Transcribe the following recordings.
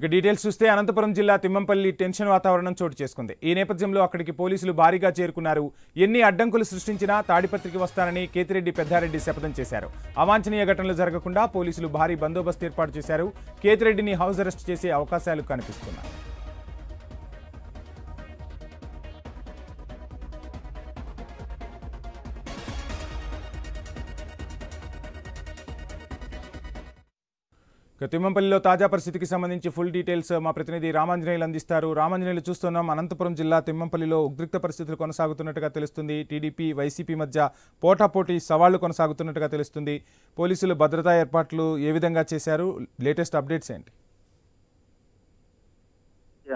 ఇక డీటెయిల్స్ చూస్తే అనంతపురం జిల్లా తిమ్మంపల్లి టెన్షన్ వాతావరణం చోటు చేసుకుంది. ఈ నేపథ్యంలో అక్కడికి పోలీసులు భారీగా చేరుకున్నారు. ఎన్ని అడ్డంకులు సృష్టించినా తాడిపత్రికి వస్తానని కేతిరెడ్డి పెద్దారెడ్డి శపథం చేశారు. అవాంఛనీయ ఘటనలు జరగకుండా పోలీసులు భారీ బందోబస్తు ఏర్పాటు చేశారు. కేతిరెడ్డిని హౌస్ అరెస్ట్ చేసే అవకాశాలు కనిపిస్తున్నాయి. తిమ్మంపల్లిలో తాజా పరిస్థితికి సంబంధించి ఫుల్ డీటెయిల్స్ మా ప్రతినిధి రామాంజనేయులు అందిస్తారు. రామాంజనేయులు చూస్తున్నాం, అనంతపురం జిల్లా తిమ్మంపల్లిలో ఉద్రిక్త పరిస్థితులు కొనసాగుతున్నట్టుగా తెలుస్తుంది. టీడీపీ వైసీపీ మధ్య పోటాపోటీ సవాళ్లు కొనసాగుతున్నట్టుగా తెలుస్తుంది. పోలీసులు భద్రతా ఏర్పాట్లు ఏ విధంగా చేశారు? లేటెస్ట్ అప్డేట్స్ ఏంటి?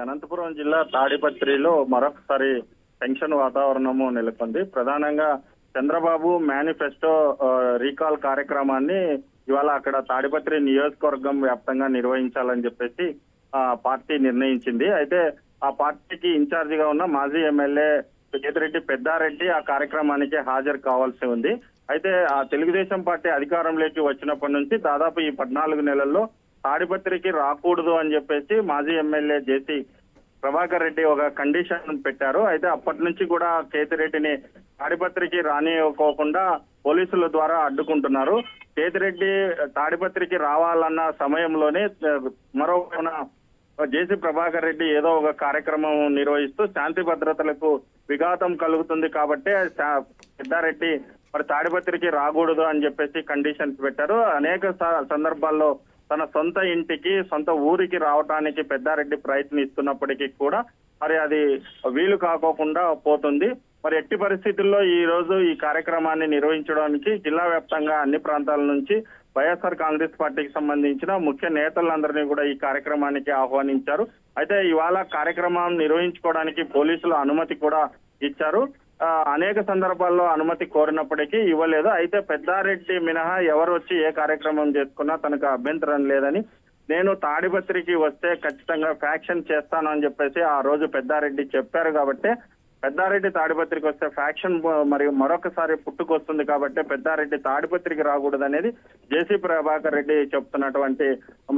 అనంతపురం జిల్లా తాడిపత్రిలో మరొకసారి టెన్షన్ వాతావరణము నెలకొంది. ప్రధానంగా చంద్రబాబు మేనిఫెస్టో రీకాల్ కార్యక్రమాన్ని ఇవాళ అక్కడ తాడిపత్రి నియోజకవర్గం వ్యాప్తంగా నిర్వహించాలని చెప్పేసి పార్టీ నిర్ణయించింది. అయితే ఆ పార్టీకి ఇన్ఛార్జిగా ఉన్న మాజీ ఎమ్మెల్యే కేతిరెడ్డి పెద్దారెడ్డి ఆ కార్యక్రమానికి హాజరు కావాల్సి ఉంది. అయితే ఆ తెలుగుదేశం పార్టీ అధికారంలోకి వచ్చినప్పటి నుంచి దాదాపు ఈ 14 నెలల్లో తాడిపత్రికి రాకూడదు అని చెప్పేసి మాజీ ఎమ్మెల్యే జేసీ ప్రభాకర్ రెడ్డి ఒక కండిషన్ పెట్టారు. అయితే అప్పటి నుంచి కూడా కేతిరెడ్డిని తాడిపత్రికి రానివ్వకోకుండా పోలీసుల ద్వారా అడ్డుకుంటున్నారు. కేతిరెడ్డి తాడిపత్రికి రావాలన్న సమయంలోనే మరోవైపున జేసీ ప్రభాకర్ రెడ్డి ఏదో ఒక కార్యక్రమం నిర్వహిస్తూ శాంతి భద్రతలకు విఘాతం కలుగుతుంది కాబట్టి పెద్దారెడ్డి మరి తాడిపత్రికి రాకూడదు అని చెప్పేసి కండిషన్స్ పెట్టారు. అనేక సందర్భాల్లో తన సొంత ఇంటికి సొంత ఊరికి రావడానికి పెద్దారెడ్డి ప్రయత్నిస్తున్నప్పటికీ కూడా మరి అది వీలు కాకోకుండా పోతుంది. మరి ఎట్టి పరిస్థితుల్లో ఈ రోజు ఈ కార్యక్రమాన్ని నిర్వహించడానికి జిల్లా వ్యాప్తంగా అన్ని ప్రాంతాల నుంచి వైఎస్ఆర్ కాంగ్రెస్ పార్టీకి సంబంధించిన ముఖ్య నేతలందరినీ కూడా ఈ కార్యక్రమానికి ఆహ్వానించారు. అయితే ఇవాళ కార్యక్రమం నిర్వహించుకోవడానికి పోలీసులు అనుమతి కూడా ఇచ్చారు. అనేక సందర్భాల్లో అనుమతి కోరినప్పటికీ ఇవ్వలేదు. అయితే పెద్దారెడ్డి మినహా ఎవరు వచ్చి ఏ కార్యక్రమం చేసుకున్నా తనకు అభ్యంతరం లేదని, నేను తాడిపత్రికి వస్తే ఖచ్చితంగా ఫ్యాక్షన్ చేస్తాను అని చెప్పేసి ఆ రోజు పెద్దారెడ్డి చెప్పారు. కాబట్టి పెద్దారెడ్డి తాడిపత్రికి వస్తే ఫ్యాక్షన్ మరియు మరొకసారి పుట్టుకొస్తుంది. కాబట్టి పెద్దారెడ్డి తాడిపత్రికి రాకూడదు అనేది జేసీ ప్రభాకర్ రెడ్డి చెప్తున్నటువంటి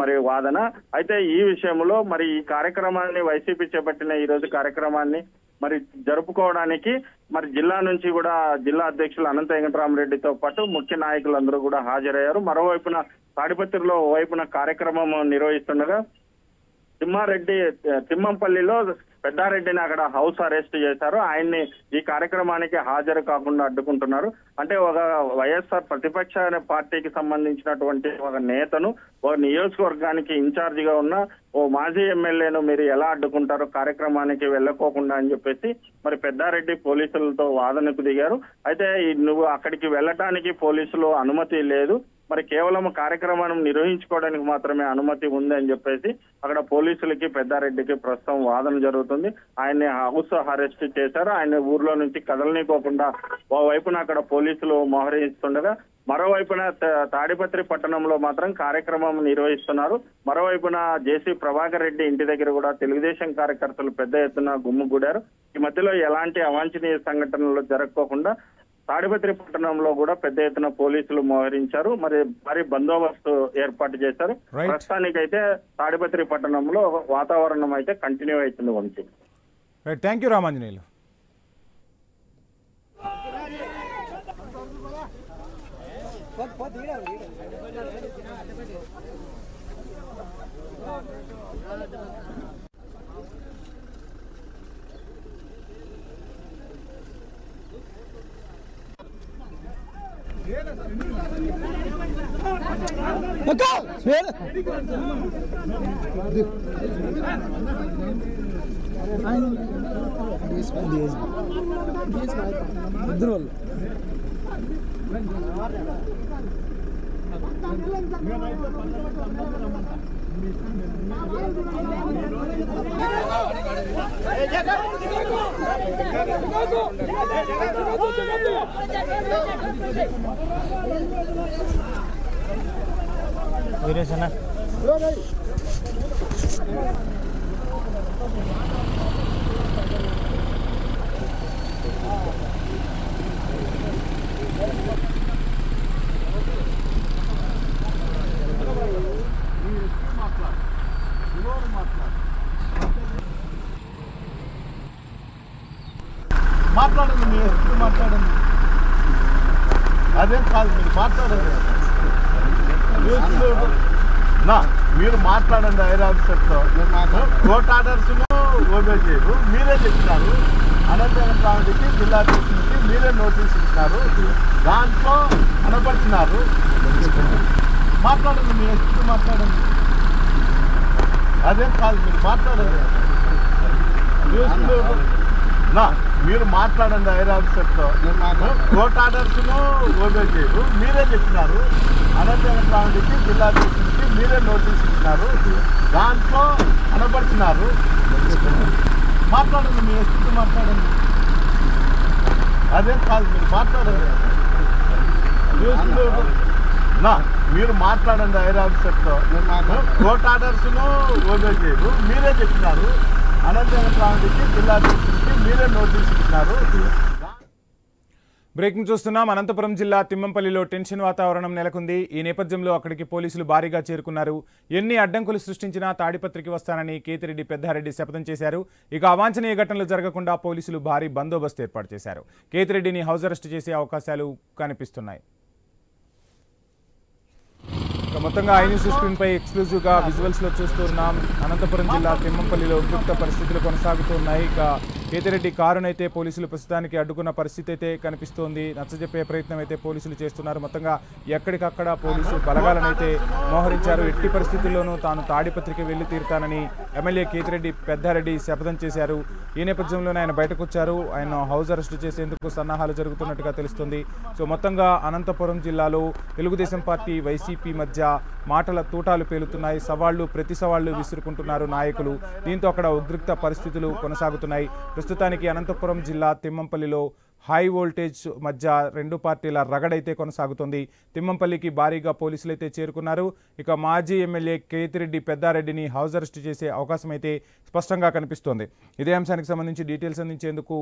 మరి వాదన. అయితే ఈ విషయంలో మరి ఈ కార్యక్రమాన్ని వైసీపీ చేపట్టిన ఈ రోజు కార్యక్రమాన్ని మరి జరుపుకోవడానికి మరి జిల్లా నుంచి కూడా జిల్లా అధ్యక్షులు అనంత వెంకటరామరెడ్డితో పాటు ముఖ్య నాయకులందరూ కూడా హాజరయ్యారు. మరోవైపున తాడిపత్రిలో వైపున కార్యక్రమం నిర్వహిస్తుండగా తిమ్మంపల్లిలో పెద్దారెడ్డిని అక్కడ హౌస్ అరెస్ట్ చేశారు. ఆయన్ని ఈ కార్యక్రమానికి హాజరు కాకుండా అడ్డుకుంటున్నారు. అంటే ఒక వైఎస్ఆర్ ప్రతిపక్ష పార్టీకి సంబంధించినటువంటి ఒక నేతను ఓ నియోజకవర్గానికి ఇన్ఛార్జిగా ఉన్న ఓ మాజీ ఎమ్మెల్యేను మీరు ఎలా అడ్డుకుంటారో కార్యక్రమానికి వెళ్ళకోకుండా అని చెప్పేసి మరి పెద్దారెడ్డి పోలీసులతో వాదనకు దిగారు. అయితే నువ్వు అక్కడికి వెళ్ళటానికి పోలీసులు అనుమతి లేదు, మరి కేవలం కార్యక్రమాన్ని నిర్వహించుకోవడానికి మాత్రమే అనుమతి ఉంది అని చెప్పేసి అక్కడ పోలీసులకి పెద్దారెడ్డికి ప్రస్తుతం వాదన జరుగుతుంది. ఆయన్ని హౌస్ అరెస్ట్ చేశారు. ఆయన ఊర్లో నుంచి కదలనీకోకుండా ఓవైపున అక్కడ పోలీసులు మోహరిస్తుండగా మరోవైపున తాడిపత్రి పట్టణంలో మాత్రం కార్యక్రమం నిర్వహిస్తున్నారు. మరోవైపున జేసీ ప్రభాకర్ రెడ్డి ఇంటి దగ్గర కూడా తెలుగుదేశం కార్యకర్తలు పెద్ద ఎత్తున గుమ్ముగూడారు. ఈ మధ్యలో ఎలాంటి అవాంఛనీయ సంఘటనలు జరగకోకుండా తాడిపత్రి పట్టణంలో కూడా పెద్ద ఎత్తున పోలీసులు మోహరించారు. మరి భారీ బందోబస్తు ఏర్పాటు చేశారు. ప్రస్తుతానికైతే తాడిపత్రి పట్టణంలో వాతావరణం అయితే కంటిన్యూ అవుతుంది. Vamshi, thank you Ramanjaneyulu. వీరేశనా మాట్లాడు మాట్లాడండి, మీ ఎస్పీ మాట్లాడండి. అదేం కాదు, మీరు మాట్లాడండి. మీరు మాట్లాడండి. హైర్ ఆఫీసర్తో కోర్ట్ ఆర్డర్స్ ఓబే చేయరు. మీరే చెప్పినారు అనంతరం కామెడీకి జిల్లా అధ్యక్షుడికి మీరే నోటీస్ ఇచ్చినారు. దాంట్లో అనపడుతున్నారు. మాట్లాడండి, మీ ఎస్పీ మాట్లాడండి. అదేం కాదు, మీరు మాట్లాడండి. మీరు మాట్లాడండి. హైర్ ఆఫీసర్తో కోర్ట్ ఆర్డర్స్ ఓబే చేయరు. మీరే చెప్పినారు అనంతరం కామెడీకి జిల్లా అధ్యక్షుడికి మీరే నోటీస్ ఇచ్చినారు. దాంట్లో అనపడుతున్నారు. మాట్లాడండి, మీ ఎస్పీ మాట్లాడండి. అదేం కాదు, మీరు మాట్లాడండి. మీరు మాట్లాడండి. హైర్ ఆఫీసర్తో కోర్ట్ ఆర్డర్స్ ఓబే చేయరు. మీరే చెప్పినారు అనంతరం కామెడీకి జిల్లా అధ్యక్షుడికి మీరే నోటీస్ ఇచ్చినారు. బ్రేకింగ్ చూస్తున్నాం. అనంతపురం జిల్లా తిమ్మంపల్లిలో టెన్షన్ వాతావరణం నెలకొంది. ఈ నేపథ్యంలో అక్కడికి పోలీసులు భారీగా చేరుకున్నారు. ఎన్ని అడ్డంకులు సృష్టించినా తాడిపత్రికి వస్తానని కేతిరెడ్డి పెద్దారెడ్డి శపథం చేశారు. ఇక అవాంఛనీయ ఘటనలు జరగకుండా పోలీసులు భారీ బందోబస్తు ఏర్పాటు చేశారు. కేతిరెడ్డిని హౌస్ అరెస్ట్ చేసే అవకాశాలు కనిపిస్తున్నాయి. మొత్తంగా ఐ న్యూస్ స్క్రీన్ పై ఎక్స్క్లూజివ్ గా విజువల్స్ లో చూస్తున్నాం. అనంతపురం జిల్లా తిమ్మంపల్లిలో ఉద్రిక్త పరిస్థితులు కొనసాగుతున్నాయి. ఇక కేతిరెడ్డి కారునైతే పోలీసులు ప్రస్తుతానికి అడ్డుకున్న పరిస్థితి అయితే కనిపిస్తోంది. నచ్చజెప్పే ప్రయత్నం అయితే పోలీసులు చేస్తున్నారు. మొత్తంగా ఎక్కడికక్కడ పోలీసు బలగాలనైతే మోహరించారు. ఎట్టి పరిస్థితుల్లోనూ తాను తాడిపత్రికి వెళ్లి తీరుతానని ఎమ్మెల్యే కేతిరెడ్డి పెద్దారెడ్డి శపథం చేశారు. ఈ నేపథ్యంలోనే ఆయన బయటకు వచ్చారు. ఆయన హౌస్ అరెస్ట్ చేసేందుకు సన్నాహాలు జరుగుతున్నట్టుగా తెలుస్తుంది. సో మొత్తంగా అనంతపురం జిల్లాలో తెలుగుదేశం పార్టీ వైసీపీ మధ్య మాటల తూటాలు పేలుతున్నాయి. సవాళ్లు ప్రతి సవాళ్లు విసురుకుంటున్నారు నాయకులు. దీంతో అక్కడ ఉద్రిక్త పరిస్థితులు కొనసాగుతున్నాయి. ప్రస్తుతానికి అనంతపురం జిల్లా తిమ్మంపల్లిలో హై వోల్టేజ్ మధ్య రెండు పార్టీల రగడైతే కొనసాగుతుంది. తిమ్మంపల్లికి భారీగా పోలీసులైతే చేరుకున్నారు. ఇక మాజీ ఎమ్మెల్యే కేతిరెడ్డి పెద్దారెడ్డిని హౌస్ అరెస్ట్ చేసే అవకాశం అయితే స్పష్టంగా కనిపిస్తోంది. ఇదే అంశానికి సంబంధించి డీటెయిల్స్ అందించేందుకు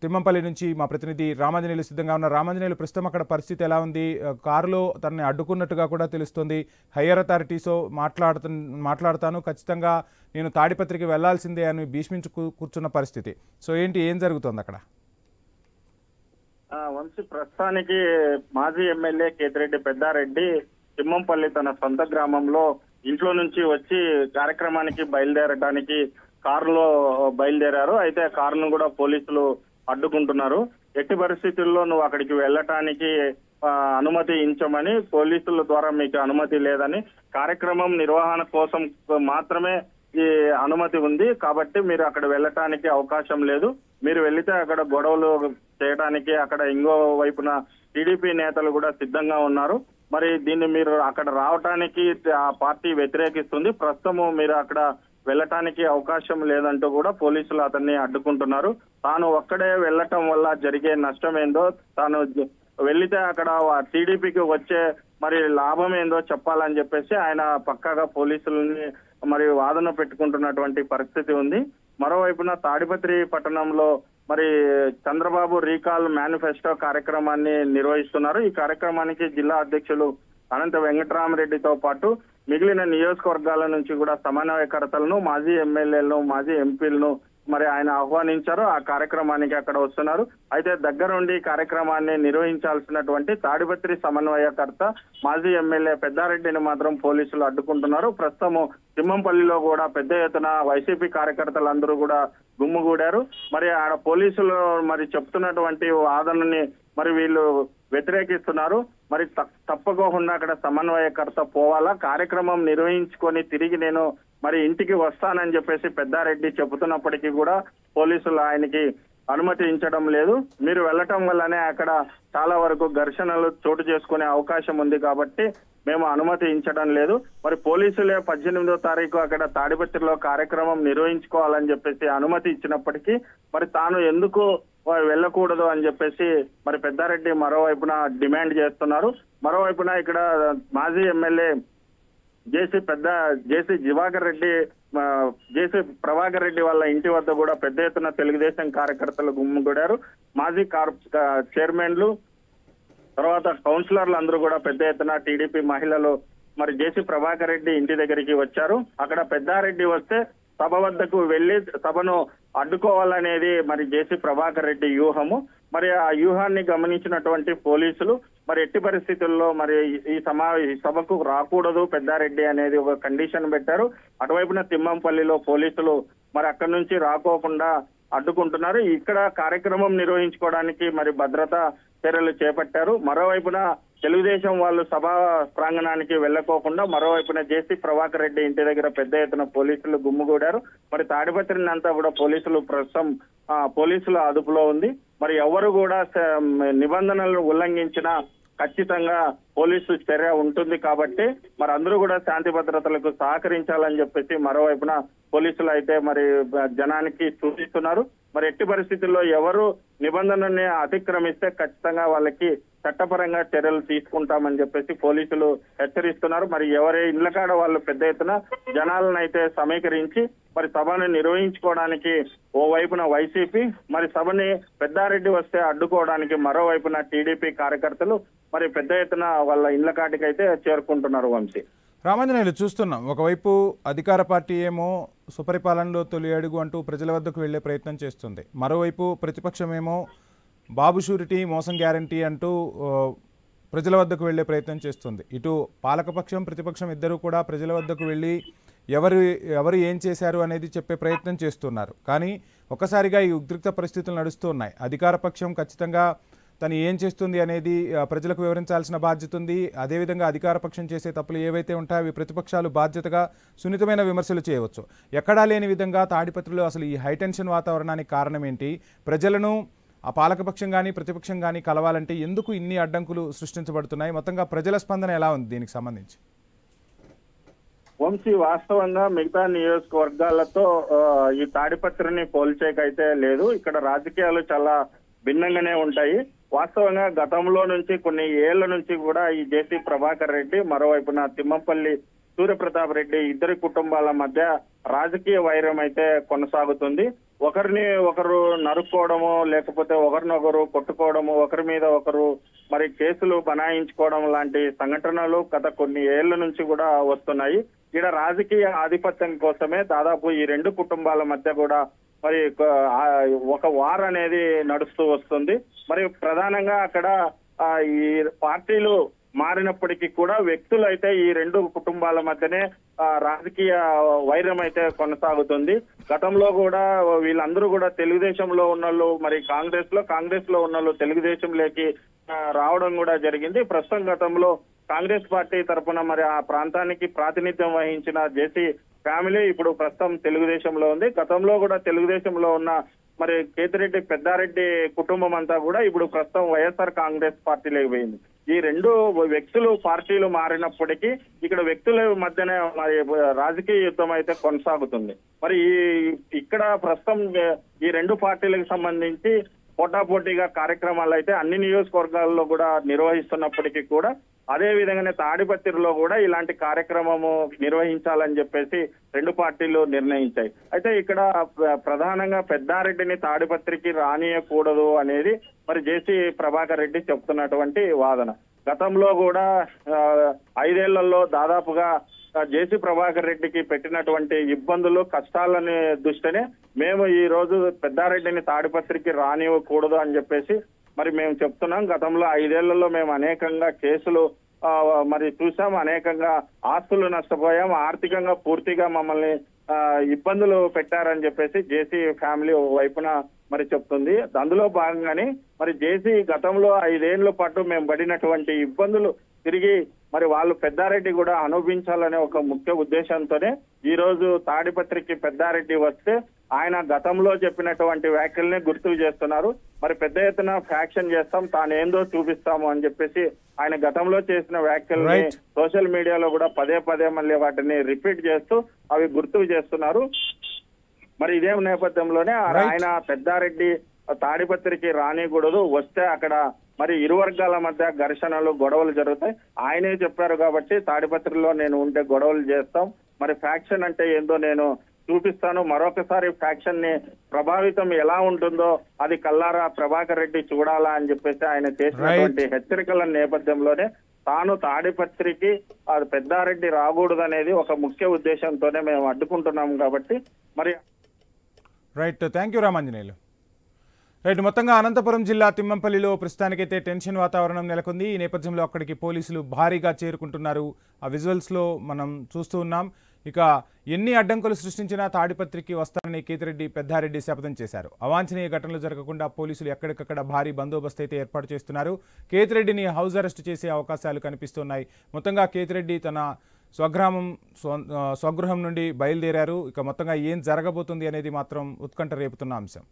తిమ్మంపల్లి నుంచి మా ప్రతినిధి రామాంజనేయులు సిద్ధంగా ఉన్న. రామాంజనేయులు, ప్రస్తుతం అక్కడ పరిస్థితి ఎలా ఉంది? కారులో తనని అడ్డుకున్నట్టుగా కూడా తెలుస్తుంది. హయ్యర్ అథారిటీతో మాట్లాడతాను, ఖచ్చితంగా నేను తాడిపత్రికి వెళ్లాల్సిందే అని భీష్మించు కూర్చున్న పరిస్థితి. సో ఏం జరుగుతుంది అక్కడ? వంశీ, ప్రస్తుతానికి మాజీ ఎమ్మెల్యే కేతిరెడ్డి పెద్దారెడ్డి తిమ్మంపల్లి తన సొంత గ్రామంలో ఇంట్లో నుంచి వచ్చి కార్యక్రమానికి బయలుదేరడానికి కారులో బయలుదేరారు. అయితే ఆ కారును కూడా పోలీసులు అడ్డుకుంటున్నారు. ఎట్టి పరిస్థితుల్లో నువ్వు అక్కడికి వెళ్ళటానికి అనుమతి ఇచ్చమని, పోలీసుల ద్వారా మీకు అనుమతి లేదని, కార్యక్రమం నిర్వహణ కోసం మాత్రమే ఈ అనుమతి ఉంది కాబట్టి మీరు అక్కడ వెళ్ళటానికి అవకాశం లేదు. మీరు వెళ్లితే అక్కడ గొడవలు చేయడానికి అక్కడ ఇంకో వైపున టీడీపీ నేతలు కూడా సిద్ధంగా ఉన్నారు. మరి దీన్ని మీరు అక్కడ రావటానికి ఆ పార్టీ వ్యతిరేకిస్తుంది. ప్రస్తుతం మీరు అక్కడ వెళ్ళటానికి అవకాశం లేదంటూ కూడా పోలీసులు అతన్ని అడ్డుకుంటున్నారు. తాను ఒక్కడే వెళ్ళటం వల్ల జరిగే నష్టం ఏందో, తాను వెళ్లితే అక్కడ టీడీపీకి వచ్చే మరి లాభం ఏందో చెప్పాలని చెప్పేసి ఆయన పక్కాగా పోలీసులని మరి వాదన పెట్టుకుంటున్నటువంటి పరిస్థితి ఉంది. మరోవైపున తాడిపత్రి పట్టణంలో మరి చంద్రబాబు రీకాల్ మేనిఫెస్టో కార్యక్రమాన్ని నిర్వహిస్తున్నారు. ఈ కార్యక్రమానికి జిల్లా అధ్యక్షులు అనంత వెంకటరామరెడ్డితో పాటు మిగిలిన నియోజకవర్గాల నుంచి కూడా సమన్వయకర్తలను, మాజీ ఎమ్మెల్యేలను, మాజీ ఎంపీలను మరి ఆయన ఆహ్వానించారు. ఆ కార్యక్రమానికి అక్కడ వస్తున్నారు. అయితే దగ్గరుండి కార్యక్రమాన్ని నిర్వహించాల్సినటువంటి తాడిపత్రి సమన్వయకర్త మాజీ ఎమ్మెల్యే పెద్దారెడ్డిని మాత్రం పోలీసులు అడ్డుకుంటున్నారు. ప్రస్తుతం తిమ్మంపల్లిలో కూడా పెద్ద ఎత్తున వైసీపీ కార్యకర్తలందరూ కూడా గుమ్ముగూడారు. మరి ఆడ పోలీసులు మరి చెప్తున్నటువంటి వాదనని మరి వీళ్ళు వ్యతిరేకిస్తున్నారు. మరి తప్పకోకుండా అక్కడ సమన్వయకర్త పోవాలా, కార్యక్రమం నిర్వహించుకొని తిరిగి నేను మరి ఇంటికి వస్తానని చెప్పేసి పెద్దారెడ్డి చెబుతున్నప్పటికీ కూడా పోలీసులు ఆయనకి అనుమతించడం లేదు. మీరు వెళ్ళటం వల్లనే అక్కడ చాలా వరకు ఘర్షణలు చోటు చేసుకునే అవకాశం ఉంది కాబట్టి మేము అనుమతించడం లేదు. మరి పోలీసులే 18వ తారీఖు అక్కడ తాడిపత్రిలో కార్యక్రమం నిర్వహించుకోవాలని చెప్పేసి అనుమతి ఇచ్చినప్పటికీ మరి తాను ఎందుకు వెళ్ళకూడదు అని చెప్పేసి మరి పెద్దారెడ్డి మరోవైపున డిమాండ్ చేస్తున్నారు. మరోవైపున ఇక్కడ మాజీ ఎమ్మెల్యే జేసీ ప్రభాకర్ రెడ్డి వాళ్ళ ఇంటి వద్ద కూడా పెద్ద ఎత్తున తెలుగుదేశం కార్యకర్తలు గుమ్ముగూడారు. మాజీ చైర్మన్లు, తర్వాత కౌన్సిలర్లు అందరూ కూడా పెద్ద ఎత్తున టీడీపీ మహిళలు మరి జేసీ ప్రభాకర్ రెడ్డి ఇంటి దగ్గరికి వచ్చారు. అక్కడ పెద్దారెడ్డి వస్తే సభ వద్దకు వెళ్లి సభను అడ్డుకోవాలనేది మరి జేసీ ప్రభాకర్ రెడ్డి వ్యూహము. మరి ఆ వ్యూహాన్ని గమనించినటువంటి పోలీసులు మరి ఎట్టి పరిస్థితుల్లో మరి ఈ సభకు రాకూడదు పెద్దారెడ్డి అనేది ఒక కండిషన్ పెట్టారు. అటువైపున తిమ్మంపల్లిలో పోలీసులు మరి అక్కడి నుంచి రాకోకుండా అడ్డుకుంటున్నారు. ఇక్కడ కార్యక్రమం నిర్వహించుకోవడానికి మరి భద్రతా చర్యలు చేపట్టారు. మరోవైపున తెలుగుదేశం వాళ్ళు సభా ప్రాంగణానికి వెళ్లకోకుండా మరోవైపున జేసీ ప్రభాకర్ రెడ్డి ఇంటి దగ్గర పెద్ద ఎత్తున పోలీసులు గుమ్ముగూడారు. మరి తాడిపత్రిని అంతా కూడా ప్రస్తుతం పోలీసుల అదుపులో ఉంది. మరి ఎవరు కూడా నిబంధనలను ఉల్లంఘించినా ఖచ్చితంగా పోలీసు చర్య ఉంటుంది కాబట్టి మరి అందరూ కూడా శాంతి భద్రతలకు సహకరించాలని చెప్పేసి మరోవైపున పోలీసులు అయితే మరి జనానికి సూచిస్తున్నారు. మరి ఎట్టి పరిస్థితుల్లో ఎవరు నిబంధనల్ని అతిక్రమిస్తే ఖచ్చితంగా వాళ్ళకి చట్టపరంగా చర్యలు తీసుకుంటామని చెప్పేసి పోలీసులు హెచ్చరిస్తున్నారు. మరి ఎవరి ఇళ్లకాడ వాళ్ళు పెద్ద ఎత్తున జనాలను అయితే సమీకరించి మరి సభను నిర్వహించుకోవడానికి ఓవైపున వైసీపీ, మరి సభని పెద్దారెడ్డి వస్తే అడ్డుకోవడానికి మరోవైపున టీడీపీ కార్యకర్తలు మరి పెద్ద ఎత్తున వాళ్ళ ఇళ్ల కాటికైతే చేరుకుంటున్నారు. వంశీ, రామాంజనేయులు చూస్తున్నాం, ఒకవైపు అధికార పార్టీ ఏమో సుపరిపాలనలో తొలి అడుగు అంటూ ప్రజల వద్దకు వెళ్లే ప్రయత్నం చేస్తుంది. మరోవైపు ప్రతిపక్షం ఏమో బాబు షూరిటీ మోసం గ్యారంటీ అంటూ ప్రజల వద్దకు వెళ్లే ప్రయత్నం చేస్తుంది. ఇటు పాలకపక్షం ప్రతిపక్షం ఇద్దరు కూడా ప్రజల వద్దకు వెళ్ళి ఎవరు ఏం చేశారు అనేది చెప్పే ప్రయత్నం చేస్తున్నారు. కానీ ఒక్కసారిగా ఈ ఉద్రిక్త పరిస్థితులు నడుస్తూ ఉన్నాయి. అధికార పక్షం ఖచ్చితంగా తను ఏం చేస్తుంది అనేది ప్రజలకు వివరించాల్సిన బాధ్యత ఉంది. అదేవిధంగా అధికార పక్షం చేసే తప్పులు ఏవైతే ఉంటాయో అవి ప్రతిపక్షాలు బాధ్యతగా సున్నితమైన విమర్శలు చేయవచ్చు. ఎక్కడా లేని విధంగా తాడిపత్రిలో అసలు ఈ హైటెన్షన్ వాతావరణానికి కారణం ఏంటి? ప్రజలను ఆ పాలకపక్షం కానీ ప్రతిపక్షం కానీ కలవాలంటే ఎందుకు ఇన్ని అడ్డంకులు సృష్టించబడుతున్నాయి? మొత్తంగా ప్రజల స్పందన ఎలా ఉంది దీనికి సంబంధించి? వంశీ, వాస్తవంగా మిగతా నియోజకవర్గాలతో ఈ తాడిపత్రిని పోల్చేకైతే లేదు. ఇక్కడ రాజకీయాలు చాలా భిన్నంగానే ఉంటాయి. వాస్తవంగా గతంలో నుంచి కొన్ని ఏళ్ల నుంచి కూడా ఈ జేసీ ప్రభాకర్ రెడ్డి, మరోవైపున తిమ్మంపల్లి సూర్యప్రతాప్ రెడ్డి ఇద్దరి కుటుంబాల మధ్య రాజకీయ వైరం అయితే కొనసాగుతుంది. ఒకరిని ఒకరు నరుక్కోవడము, లేకపోతే ఒకరినొకరు కొట్టుకోవడము, ఒకరి మీద ఒకరు మరి కేసులు బనాయించుకోవడం లాంటి సంఘటనలు గత కొన్ని ఏళ్ల నుంచి కూడా వస్తున్నాయి. ఇక్కడ రాజకీయ ఆధిపత్యం కోసమే దాదాపు ఈ రెండు కుటుంబాల మధ్య కూడా మరి ఒక వార్ అనేది నడుస్తూ వస్తుంది. మరి ప్రధానంగా అక్కడ ఈ పార్టీలు మారినప్పటికీ కూడా వ్యక్తులు అయితే ఈ రెండు కుటుంబాల మధ్యనే రాజకీయ వైరం అయితే కొనసాగుతుంది. గతంలో కూడా వీళ్ళందరూ కూడా తెలుగుదేశంలో ఉన్నోళ్ళు మరి కాంగ్రెస్ లో ఉన్నోళ్ళు తెలుగుదేశంలోకి రావడం కూడా జరిగింది. ప్రస్తుతం గతంలో కాంగ్రెస్ పార్టీ తరఫున మరి ఆ ప్రాంతానికి ప్రాతినిధ్యం వహించిన జేసీ ఫ్యామిలీ ఇప్పుడు ప్రస్తుతం తెలుగుదేశంలో ఉంది. గతంలో కూడా తెలుగుదేశంలో ఉన్న మరి కేతిరెడ్డి పెద్దారెడ్డి కుటుంబం అంతా కూడా ఇప్పుడు ప్రస్తుతం వైఎస్ఆర్ కాంగ్రెస్ పార్టీలోకి పోయింది. ఈ రెండు వ్యక్తులు పార్టీలు మారినప్పటికీ ఇక్కడ వ్యక్తుల మధ్యనే మరి రాజకీయ యుద్ధం అయితే కొనసాగుతుంది. మరి ఇక్కడ ప్రస్తుతం ఈ రెండు పార్టీలకు సంబంధించి పోటాపోటీగా కార్యక్రమాలు అయితే అన్ని నియోజకవర్గాల్లో కూడా నిర్వహిస్తున్నప్పటికీ కూడా అదే విధంగానే తాడిపత్రిలో కూడా ఇలాంటి కార్యక్రమము నిర్వహించాలని చెప్పేసి రెండు పార్టీలు నిర్ణయించాయి. అయితే ఇక్కడ ప్రధానంగా పెద్దారెడ్డిని తాడిపత్రికి రానియకూడదు అనేది మరి జేసీ ప్రభాకర్ రెడ్డి చెప్తున్నటువంటి వాదన. గతంలో కూడా 5 ఏళ్లలో దాదాపుగా జేసీ ప్రభాకర్ రెడ్డికి పెట్టినటువంటి ఇబ్బందులు కష్టాలని దృష్టినే మేము ఈ రోజు పెద్దారెడ్డిని తాడిపత్రికి రానివ్వకూడదు అని చెప్పేసి మరి మేము చెప్తున్నాం. గతంలో 5 ఏళ్లలో మేము అనేకంగా కేసులు మరి చూసాం, అనేకంగా ఆస్తులు నష్టపోయాం, ఆర్థికంగా పూర్తిగా మమ్మల్ని ఇబ్బందులు పెట్టారని చెప్పేసి జేసీ ఫ్యామిలీ వైపున మరి చెప్తుంది. అందులో భాగంగానే మరి జేసీ గతంలో 5 ఏళ్ల పాటు మేము పడినటువంటి ఇబ్బందులు తిరిగి మరి వాళ్ళు పెద్దారెడ్డి కూడా అనుభవించాలనే ఒక ముఖ్య ఉద్దేశంతోనే ఈ రోజు తాడిపత్రికి పెద్దారెడ్డి వస్తే ఆయన గతంలో చెప్పినటువంటి వ్యాఖ్యల్ని గుర్తు చేస్తున్నారు. మరి పెద్ద ఎత్తున ఫ్యాక్షన్ చేస్తాం, తాను ఏందో చూపిస్తాము అని చెప్పేసి ఆయన గతంలో చేసిన వ్యాఖ్యల్ని సోషల్ మీడియాలో కూడా పదే మళ్ళీ వాటిని రిపీట్ చేస్తూ అవి గుర్తు చేస్తున్నారు. మరి ఇదే నేపథ్యంలోనే ఆయన పెద్దారెడ్డి తాడిపత్రికి రానికూడదు, వస్తే అక్కడ మరి ఇరు వర్గాల మధ్య ఘర్షణలు గొడవలు జరుగుతాయి. ఆయనే చెప్పారు కాబట్టి తాడిపత్రిలో నేను ఉంటే గొడవలు చేస్తాం, మరి ఫ్యాక్షన్ అంటే ఏందో నేను చూపిస్తాను, మరొకసారి ఫ్యాక్షన్ ని ప్రభావితం ఎలా ఉంటుందో అది కల్లారా ప్రభాకర్ రెడ్డి చూడాలా అని చెప్పేసి ఆయన చేసినటువంటి హెచ్చరికల నేపథ్యంలోనే తాను తాడిపత్రికి అది పెద్దారెడ్డి రాకూడదు అనేది ఒక ముఖ్య ఉద్దేశంతోనే మేము అడ్డుకుంటున్నాం కాబట్టి మరి right, thank you Ramanjaneyulu. Right, మొత్తంగా అనంతపురం జిల్లా తిమ్మంపల్లిలో ప్రస్తుతానికైతే టెన్షన్ వాతావరణం నెలకొంది. ఈ నేపథ్యంలో అక్కడికి పోలీసులు భారీగా చేరుకుంటున్నారు. ఆ విజువల్స్లో మనం చూస్తూ ఉన్నాం. ఇక ఎన్ని అడ్డంకులు సృష్టించినా తాడిపత్రికి వస్తారని కేతిరెడ్డి పెద్దారెడ్డి శపథం చేశారు. అవాంఛనీయ ఘటనలు జరగకుండా పోలీసులు ఎక్కడికక్కడ భారీ బందోబస్తు అయితే ఏర్పాటు చేస్తున్నారు. కేతిరెడ్డిని హౌస్ అరెస్ట్ చేసే అవకాశాలు కనిపిస్తున్నాయి. మొత్తంగా కేతిరెడ్డి తన స్వగృహం నుండి బయలుదేరారు. ఇక మొత్తంగా ఏం జరగబోతుంది అనేది మాత్రం ఉత్కంఠ రేపుతున్న అంశం.